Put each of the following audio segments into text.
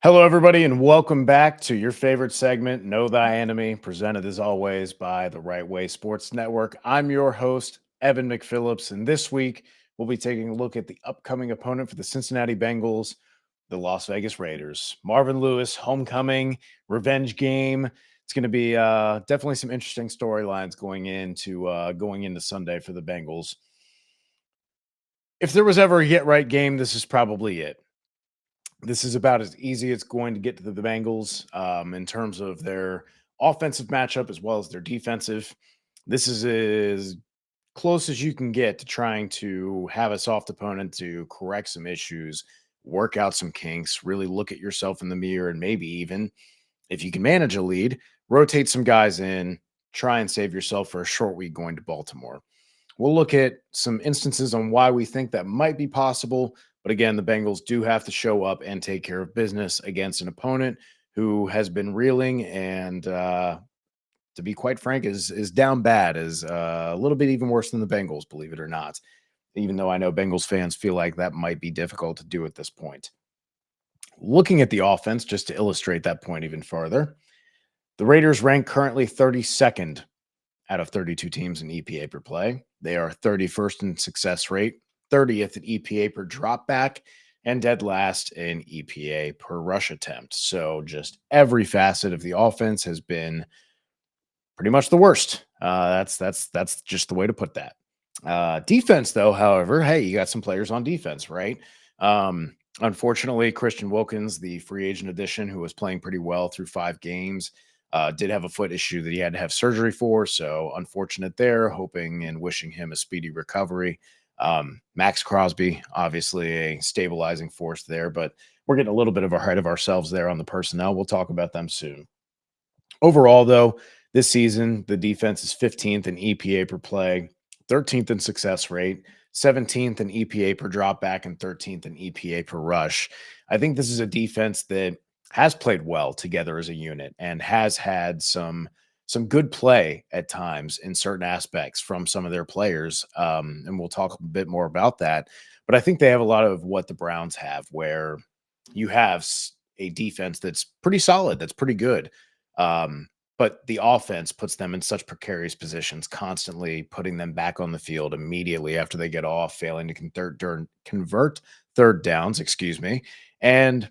Hello, everybody, and welcome back to your favorite segment, Know Thy Enemy, presented as always by the Right Way Sports Network. I'm your host, Evan McPhillips, and this week we'll be taking a look at the upcoming opponent for the Cincinnati Bengals, the Las Vegas Raiders. Marvin Lewis, homecoming, revenge game. It's going to be definitely some interesting storylines going into Sunday for the Bengals. If there was ever a get right game, this is probably it. This is about as easy as going to get to the Bengals in terms of their offensive matchup as well as their defensive. This is as close as you can get to trying to have a soft opponent to correct some issues, work out some kinks, really look at yourself in the mirror, and maybe even, if you can manage a lead, rotate some guys in, try and save yourself for a short week going to Baltimore. We'll look at some instances on why we think that might be possible. But again, the Bengals do have to show up and take care of business against an opponent who has been reeling and, to be quite frank, is down bad, is a little bit even worse than the Bengals, believe it or not. Even though I know Bengals fans feel like that might be difficult to do at this point. Looking at the offense, just to illustrate that point even further, the Raiders rank currently 32nd out of 32 teams in EPA per play. They are 31st in success rate, 30th in EPA per drop back, and dead last in EPA per rush attempt. So just every facet of the offense has been pretty much the worst. That's just the way to put that. Defense, though, however, hey, you got some players on defense, right? Unfortunately, Christian Wilkins, the free agent addition, who was playing pretty well through 5 games, did have a foot issue that he had to have surgery for. So unfortunate there. Hoping and wishing him a speedy recovery. Max Crosby, obviously a stabilizing force there, but we're getting a little bit of ahead of ourselves there on the personnel. We'll talk about them soon. Overall, though, this season, the defense is 15th in EPA per play, 13th in success rate, 17th in EPA per drop back, and 13th in EPA per rush. I think this is a defense that has played well together as a unit and has had some good play at times in certain aspects from some of their players. And we'll talk a bit more about that. But I think they have a lot of what the Browns have, where you have a defense that's pretty solid, that's pretty good. Um, but the offense puts them in such precarious positions, constantly putting them back on the field immediately after they get off, failing to convert third downs, excuse me. And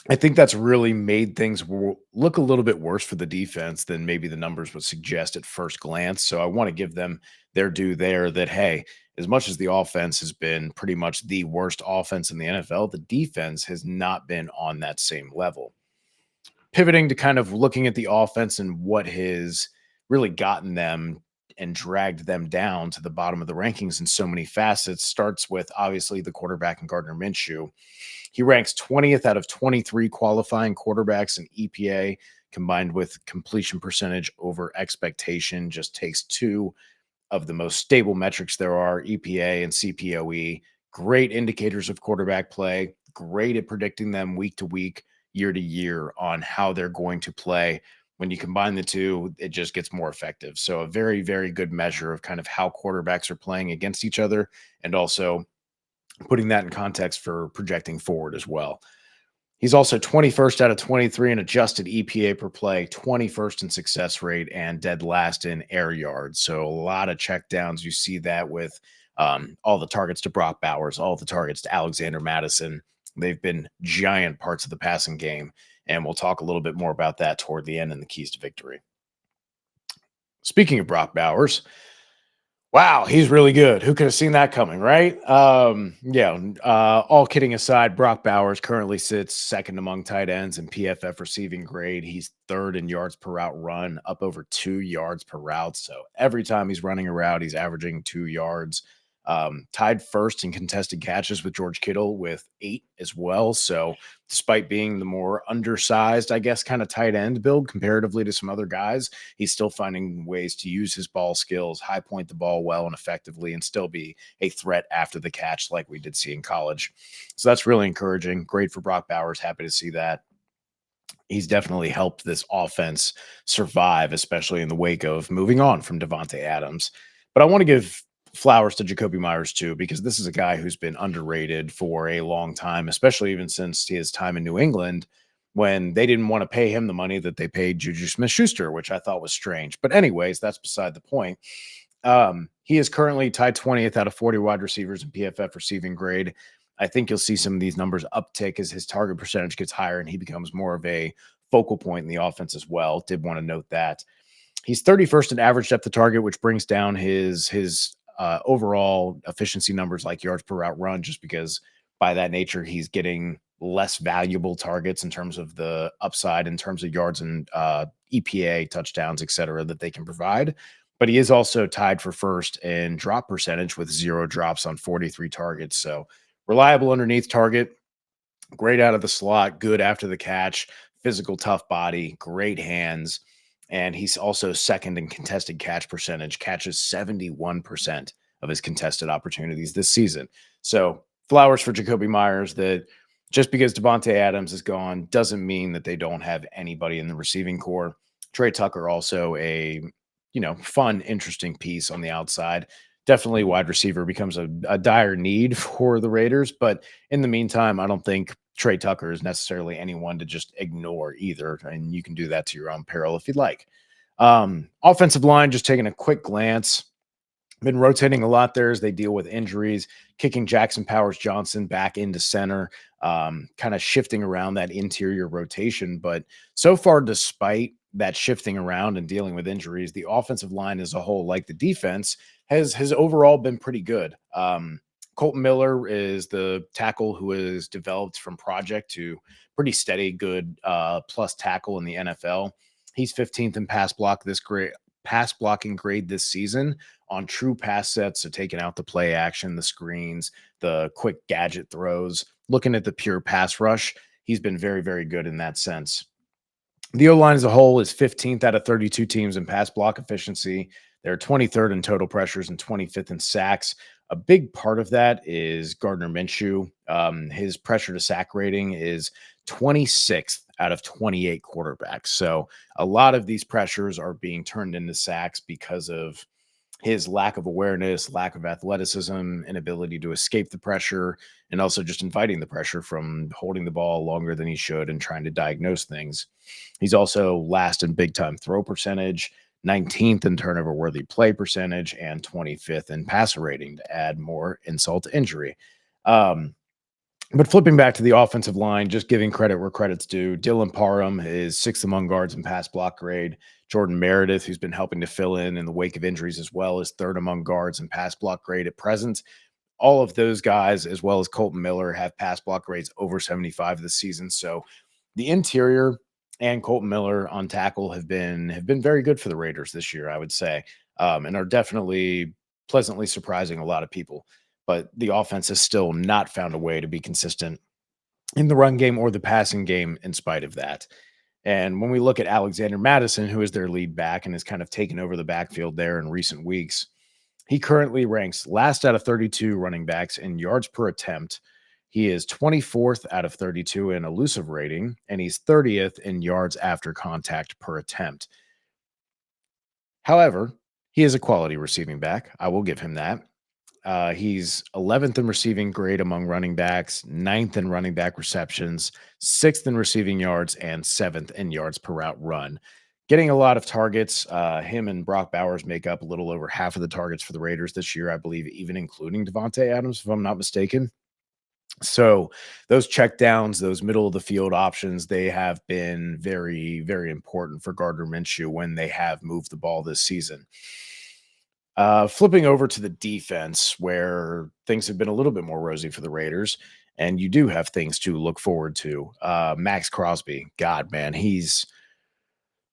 I think that's really made things look a little bit worse for the defense than maybe the numbers would suggest at first glance. So I want to give them their due there that, hey, as much as the offense has been pretty much the worst offense in the NFL, the defense has not been on that same level. Pivoting to kind of looking at the offense and what has really gotten them and dragged them down to the bottom of the rankings in so many facets starts with obviously the quarterback and Gardner Minshew. He ranks 20th out of 23 qualifying quarterbacks in EPA, combined with completion percentage over expectation. Just takes two of the most stable metrics there are, EPA and CPOE. Great indicators of quarterback play, great at predicting them week to week, year to year on how they're going to play. When you combine the two, it just gets more effective. So, a very, very good measure of kind of how quarterbacks are playing against each other and also putting that in context for projecting forward as well. He's also 21st out of 23 in adjusted EPA per play, 21st in success rate, and dead last in air yards. So a lot of checkdowns. You see that with all the targets to Brock Bowers, all the targets to Alexander Madison. They've been giant parts of the passing game. And we'll talk a little bit more about that toward the end in the keys to victory. Speaking of Brock Bowers, wow, he's really good. Who could have seen that coming, right? All kidding aside, Brock Bowers currently sits second among tight ends in PFF receiving grade. He's third in yards per route run, up over 2 yards per route. So every time he's running a route, he's averaging 2 yards. Tied first in contested catches with George Kittle with 8 as well. So despite being the more undersized, I guess, kind of tight end build comparatively to some other guys, he's still finding ways to use his ball skills, high point the ball well and effectively, and still be a threat after the catch like we did see in college. So that's really encouraging. Great for Brock Bowers. Happy to see that. He's definitely helped this offense survive, especially in the wake of moving on from Devontae Adams. But I want to give flowers to Jacoby Myers too, because this is a guy who's been underrated for a long time, especially even since his time in New England when they didn't want to pay him the money that they paid Juju Smith-Schuster, which I thought was strange. But anyways, that's beside the point. He is currently tied 20th out of 40 wide receivers in PFF receiving grade. I think you'll see some of these numbers uptick as his target percentage gets higher and he becomes more of a focal point in the offense as well. Did want to note that. He's 31st in average depth of target, which brings down his overall efficiency numbers like yards per route run, just because by that nature he's getting less valuable targets in terms of the upside, in terms of yards and EPA, touchdowns, etc., that they can provide. But he is also tied for first in drop percentage with 0 drops on 43 targets. So reliable underneath target, great out of the slot, good after the catch, physical, tough body, great hands. And he's also second in contested catch percentage, catches 71% of his contested opportunities this season. So flowers for Jacoby Myers, that just because Devontae Adams is gone doesn't mean that they don't have anybody in the receiving core. Trey Tucker also a fun, interesting piece on the outside. Definitely wide receiver becomes a dire need for the Raiders. But in the meantime, I don't think Trey Tucker is necessarily anyone to just ignore either. And you can do that to your own peril if you'd like. Offensive line, just taking a quick glance. Been rotating a lot there as they deal with injuries, kicking Jackson Powers Johnson back into center, kind of shifting around that interior rotation. But so far, despite that shifting around and dealing with injuries, the offensive line as a whole, like the defense, has overall been pretty good. Colton Miller is the tackle who is developed from project to pretty steady, good plus tackle in the NFL. He's 15th in pass blocking grade this season on true pass sets. So taking out the play action, the screens, the quick gadget throws, looking at the pure pass rush, he's been very, very good in that sense. The O-line as a whole is 15th out of 32 teams in pass block efficiency. They're 23rd in total pressures and 25th in sacks. A big part of that is Gardner Minshew. His pressure to sack rating is 26th out of 28 quarterbacks. So a lot of these pressures are being turned into sacks because of his lack of awareness, lack of athleticism, inability to escape the pressure, and also just inviting the pressure from holding the ball longer than he should and trying to diagnose things. He's also last in big time throw percentage, 19th in turnover worthy play percentage, and 25th in passer rating to add more insult to injury. But flipping back to the offensive line, just giving credit where credit's due. Dylan Parham is sixth among guards in pass block grade. Jordan Meredith, who's been helping to fill in the wake of injuries as well, is third among guards in pass block grade at present. All of those guys, as well as Colton Miller, have pass block grades over 75 this season. So the interior and Colton Miller on tackle have been very good for the Raiders this year, I would say, and are definitely pleasantly surprising a lot of people. But the offense has still not found a way to be consistent in the run game or the passing game in spite of that. And when we look at Alexander Madison, who is their lead back and has kind of taken over the backfield there in recent weeks, he currently ranks last out of 32 running backs in yards per attempt. He is 24th out of 32 in elusive rating, and he's 30th in yards after contact per attempt. However, he is a quality receiving back. I will give him that. He's 11th in receiving grade among running backs, 9th in running back receptions, 6th in receiving yards, and 7th in yards per route run. Getting a lot of targets. Him and Brock Bowers make up a little over half of the targets for the Raiders this year, I believe, even including Devontae Adams, if I'm not mistaken. So those checkdowns, those middle of the field options, they have been very, very important for Gardner Minshew when they have moved the ball this season. Flipping over to the defense, where things have been a little bit more rosy for the Raiders, and you do have things to look forward to. Max Crosby, God, man, he's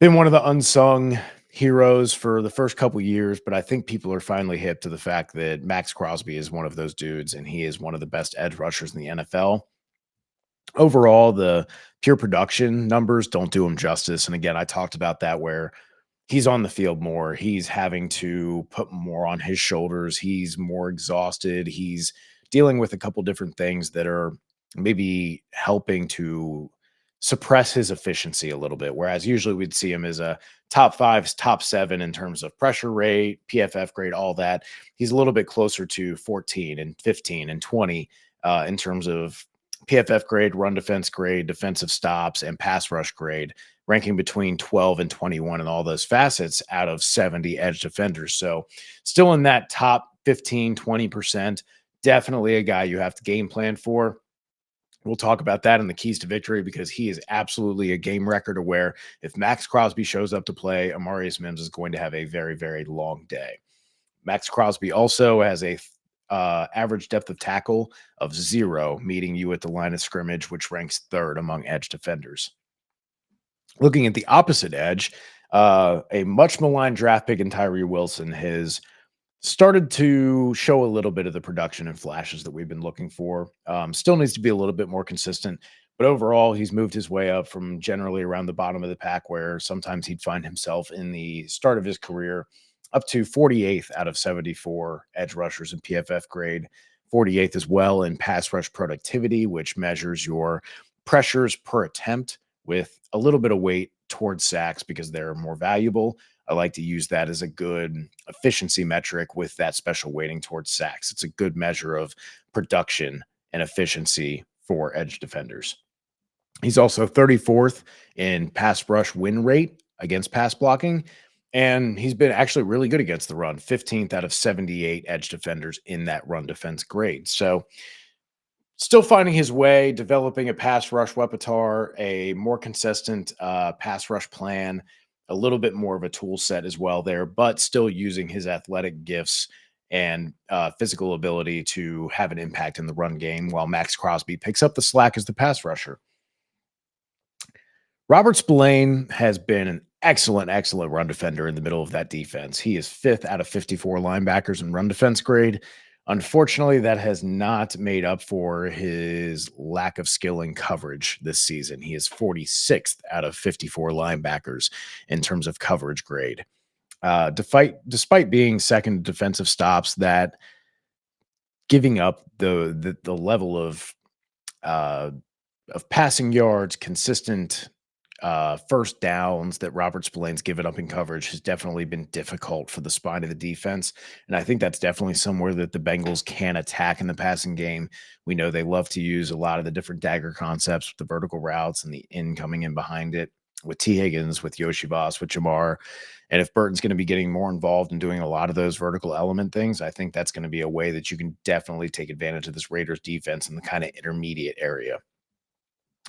been one of the unsung heroes for the first couple years, but I think people are finally hip to the fact that Max Crosby is one of those dudes, and he is one of the best edge rushers in the NFL. Overall, the pure production numbers don't do him justice. And again, I talked about that where he's on the field more. He's having to put more on his shoulders. He's more exhausted. He's dealing with a couple different things that are maybe helping to suppress his efficiency a little bit. Whereas usually we'd see him as a top five, top seven in terms of pressure rate, PFF grade, all that. He's a little bit closer to 14 and 15 and 20 in terms of PFF grade, run defense grade, defensive stops, and pass rush grade, ranking between 12 and 21 in all those facets out of 70 edge defenders. So still in that top 15, 20%. Definitely a guy you have to game plan for. We'll talk about that in the keys to victory because he is absolutely a game record aware. If Max Crosby shows up to play, Amarius Mims is going to have a very, very long day. Max Crosby also has a average depth of tackle of 0, meeting you at the line of scrimmage, which ranks 3rd among edge defenders. Looking at the opposite edge, a much maligned draft pick in Tyree Wilson has started to show a little bit of the production and flashes that we've been looking for. Still needs to be a little bit more consistent, but overall, he's moved his way up from generally around the bottom of the pack, where sometimes he'd find himself in the start of his career up to 48th out of 74 edge rushers in PFF grade, 48th as well in pass rush productivity, which measures your pressures per attempt with a little bit of weight towards sacks because they're more valuable. I like to use that as a good efficiency metric with that special weighting towards sacks. It's a good measure of production and efficiency for edge defenders. He's also 34th in pass rush win rate against pass blocking, and he's been actually really good against the run, 15th out of 78 edge defenders in that run defense grade. So still finding his way, developing a pass rush repertoire, a more consistent pass rush plan, a little bit more of a tool set as well there, but still using his athletic gifts and physical ability to have an impact in the run game while Max Crosby picks up the slack as the pass rusher. Robert Spillane has been an excellent, excellent run defender in the middle of that defense. He is 5th out of 54 linebackers in run defense grade. Unfortunately, that has not made up for his lack of skill in coverage this season. He is 46th out of 54 linebackers in terms of coverage grade. Despite being second defensive stops, that giving up the level of passing yards, consistent first downs that Robert Spillane's given up in coverage has definitely been difficult for the spine of the defense. And I think that's definitely somewhere that the Bengals can attack in the passing game. We know they love to use a lot of the different dagger concepts with the vertical routes and the in coming in behind it with T. Higgins, with Yoshi Voss, with Jamar. And if Burton's going to be getting more involved in doing a lot of those vertical element things, I think that's going to be a way that you can definitely take advantage of this Raiders defense in the kind of intermediate area.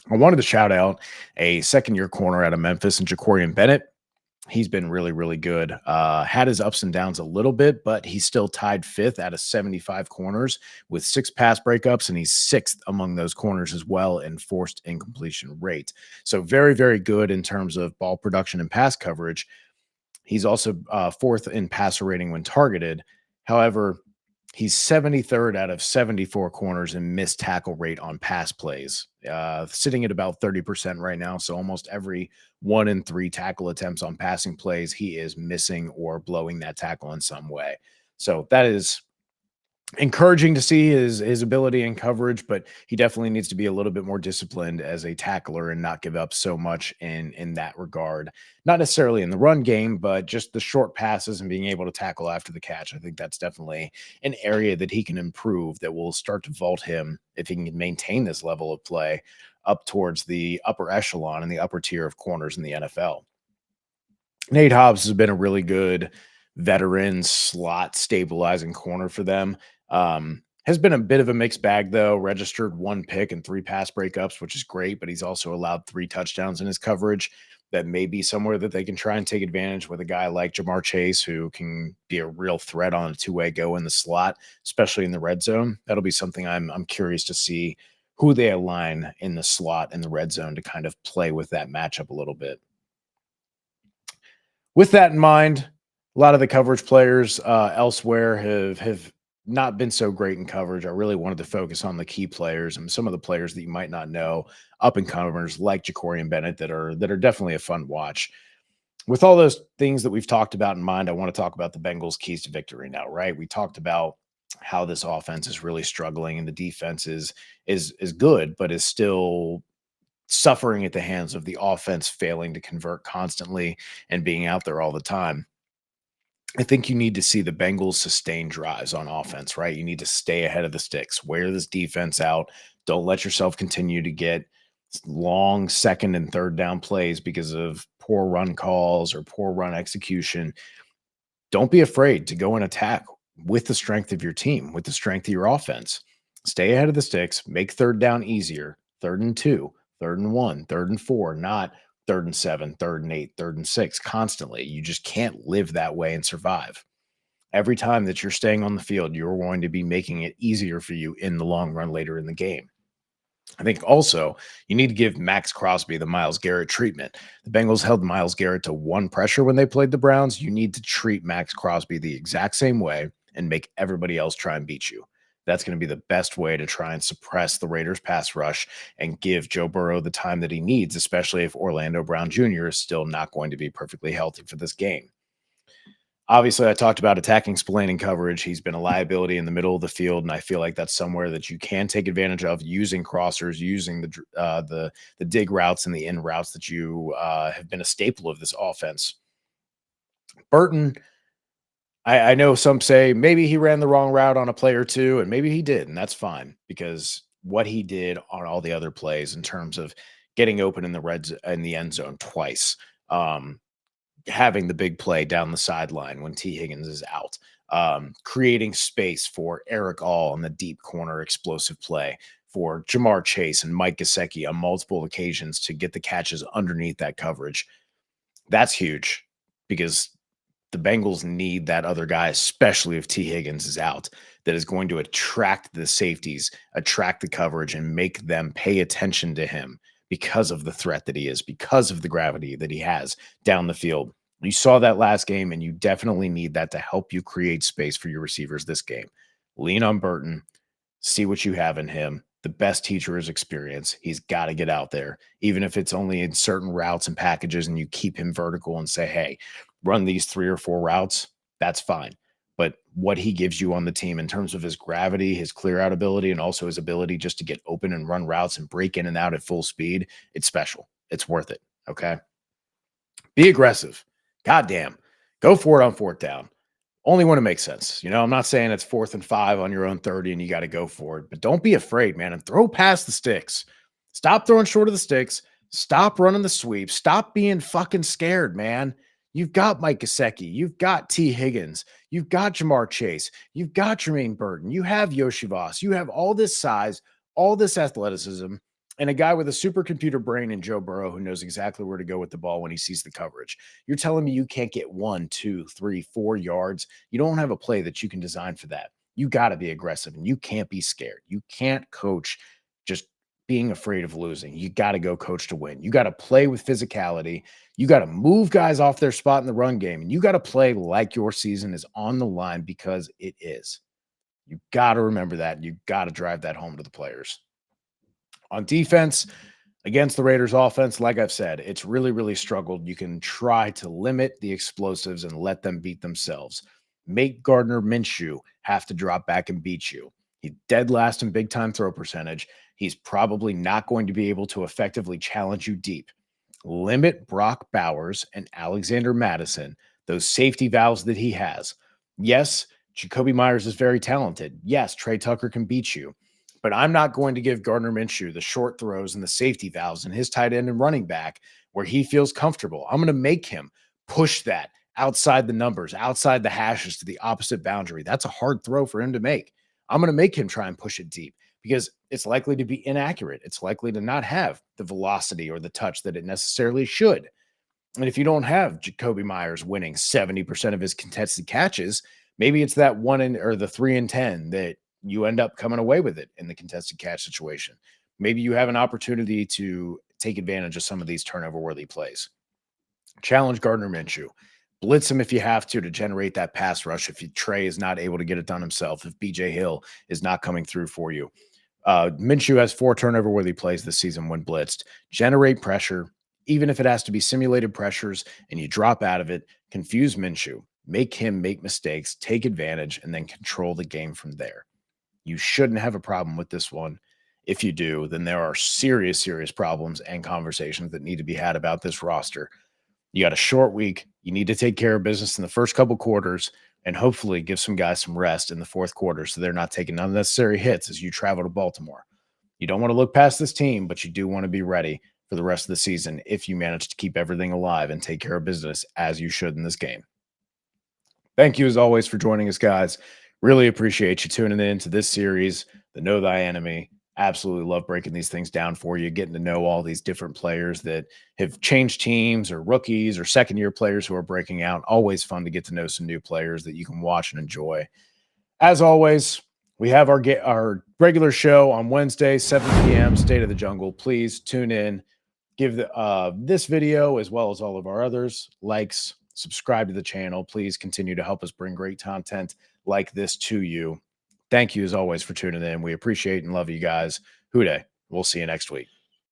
I wanted to shout out a second-year corner out of Memphis and Jacorian Bennett. He's been really, really good. Had his ups and downs a little bit, but he's still tied 5th out of 75 corners with 6 pass breakups, and he's 6th among those corners as well in forced incompletion rate. So very, very good in terms of ball production and pass coverage. He's also 4th in passer rating when targeted. However, he's 73rd out of 74 corners in missed tackle rate on pass plays, sitting at about 30% right now. So almost every 1 in 3 tackle attempts on passing plays, he is missing or blowing that tackle in some way. So that is encouraging to see his ability in coverage, but he definitely needs to be a little bit more disciplined as a tackler and not give up so much in that regard. Not necessarily in the run game, but just the short passes and being able to tackle after the catch. I think that's definitely an area that he can improve that will start to vault him, if he can maintain this level of play, up towards the upper echelon and the upper tier of corners in the NFL. Nate Hobbs has been a really good veteran slot stabilizing corner for them. Has been a bit of a mixed bag, though. Registered 1 pick and 3 pass breakups, which is great, but he's also allowed 3 touchdowns in his coverage. That may be somewhere that they can try and take advantage with a guy like Jamar Chase, who can be a real threat on a two-way go in the slot, especially in the red zone. That'll be something I'm curious to see who they align in the slot in the red zone to kind of play with that matchup a little bit. With that in mind, a lot of the coverage players elsewhere have not been so great in coverage. I really wanted to focus on the key players and some of the players that you might not know, up and comers like Jacorian Bennett that are definitely a fun watch. With all those things that we've talked about in mind, I want to talk about the Bengals' keys to victory now, right? We talked about how this offense is really struggling and the defense is good, but is still suffering at the hands of the offense failing to convert constantly and being out there all the time. I think you need to see the Bengals sustain drives on offense, right? You need to stay ahead of the sticks, wear this defense out. Don't let yourself continue to get long second and third down plays because of poor run calls or poor run execution. Don't be afraid to go and attack with the strength of your team, with the strength of your offense. Stay ahead of the sticks, make third down easier, 3rd and 2, 3rd and 1, 3rd and 4, not 3rd and 7, 3rd and 8, 3rd and 6 constantly. You just can't live that way and survive. Every time that you're staying on the field, you're going to be making it easier for you in the long run later in the game. I think also you need to give Max Crosby the Myles Garrett treatment. The Bengals held Myles Garrett to one pressure when they played the Browns. You need to treat Max Crosby the exact same way and make everybody else try and beat you. That's going to be the best way to try and suppress the Raiders' pass rush and give Joe Burrow the time that he needs, especially if Orlando Brown Jr. is still not going to be perfectly healthy for this game. Obviously, I talked about attacking Spillane and coverage. He's been a liability in the middle of the field, and I feel like that's somewhere that you can take advantage of using crossers, using the dig routes and the in routes that you have been a staple of this offense. Burton, I know some say maybe he ran the wrong route on a play or two, and maybe he did, and that's fine because what he did on all the other plays in terms of getting open in the end zone twice. Having the big play down the sideline when T. Higgins is out, creating space for Eric All on the deep corner explosive play, for Jamar Chase and Mike Gesicki on multiple occasions to get the catches underneath that coverage. That's huge because the Bengals need that other guy, especially if T. Higgins is out, that is going to attract the safeties, attract the coverage, and make them pay attention to him because of the threat that he is, because of the gravity that he has down the field. You saw that last game, and you definitely need that to help you create space for your receivers this game. Lean on Burton, see what you have in him. The best teacher is experience. He's got to get out there, even if it's only in certain routes and packages, and you keep him vertical and say, hey, run these 3 or 4 routes. That's fine. But what he gives you on the team in terms of his gravity, his clear out ability, and also his ability just to get open and run routes and break in and out at full speed, it's special. It's worth it. Okay. Be aggressive. Goddamn. Go for it on 4th down. Only when it makes sense. I'm not saying it's 4th and 5 on your own 30 and you got to go for it, but don't be afraid, man, and throw past the sticks. Stop throwing short of the sticks. Stop running the sweep. Stop being fucking scared, man. You've got Mike Gesicki. You've got T. Higgins. You've got Jamar Chase. You've got Jermaine Burton. You have Yoshi Voss. You have all this size, all this athleticism, and a guy with a supercomputer brain in Joe Burrow who knows exactly where to go with the ball when he sees the coverage. You're telling me you can't get 1, 2, 3, 4 yards? You don't have a play that you can design for that. You got to be aggressive, and you can't be scared. You can't coach just being afraid of losing. You got to go coach to win. You got to play with physicality. You got to move guys off their spot in the run game, and you got to play like your season is on the line because it is. You got to remember that. You got to drive that home to the players. On defense, against the Raiders offense, like I've said, it's really, really struggled. You can try to limit the explosives and let them beat themselves. Make Gardner Minshew have to drop back and beat you. He's dead last in big time throw percentage. He's probably not going to be able to effectively challenge you deep. Limit Brock Bowers and Alexander Madison, those safety valves that he has. Yes, Jacoby Myers is very talented. Yes, Trey Tucker can beat you. But I'm not going to give Gardner Minshew the short throws and the safety valves and his tight end and running back where he feels comfortable. I'm going to make him push that outside the numbers, outside the hashes to the opposite boundary. That's a hard throw for him to make. I'm going to make him try and push it deep because it's likely to be inaccurate. It's likely to not have the velocity or the touch that it necessarily should. And if you don't have Jacoby Myers winning 70% of his contested catches, maybe it's that 3 and 10 that you end up coming away with it in the contested catch situation. Maybe you have an opportunity to take advantage of some of these turnover-worthy plays. Challenge Gardner Minshew. Blitz him if you have to generate that pass rush if Trey is not able to get it done himself, if BJ Hill is not coming through for you. Minshew has 4 turnover-worthy plays this season when blitzed. Generate pressure, even if it has to be simulated pressures and you drop out of it. Confuse Minshew. Make him make mistakes, take advantage, and then control the game from there. You shouldn't have a problem with this one. If you do, then there are serious, serious problems and conversations that need to be had about this roster. You got a short week. You need to take care of business in the first couple quarters and hopefully give some guys some rest in the fourth quarter so they're not taking unnecessary hits as you travel to Baltimore. You don't want to look past this team, but you do want to be ready for the rest of the season if you manage to keep everything alive and take care of business as you should in this game. Thank you, as always, for joining us, guys. Really appreciate you tuning in to this series, the Know Thy Enemy. Absolutely love breaking these things down for you, getting to know all these different players that have changed teams or rookies or second-year players who are breaking out. Always fun to get to know some new players that you can watch and enjoy. As always, we have our regular show on Wednesday, 7 p.m., State of the Jungle. Please tune in. Give this video, as well as all of our others, likes, subscribe to the channel. Please continue to help us bring great content like this to you. Thank you, as always, for tuning in. We appreciate and love you guys. Houday. We'll see you next week.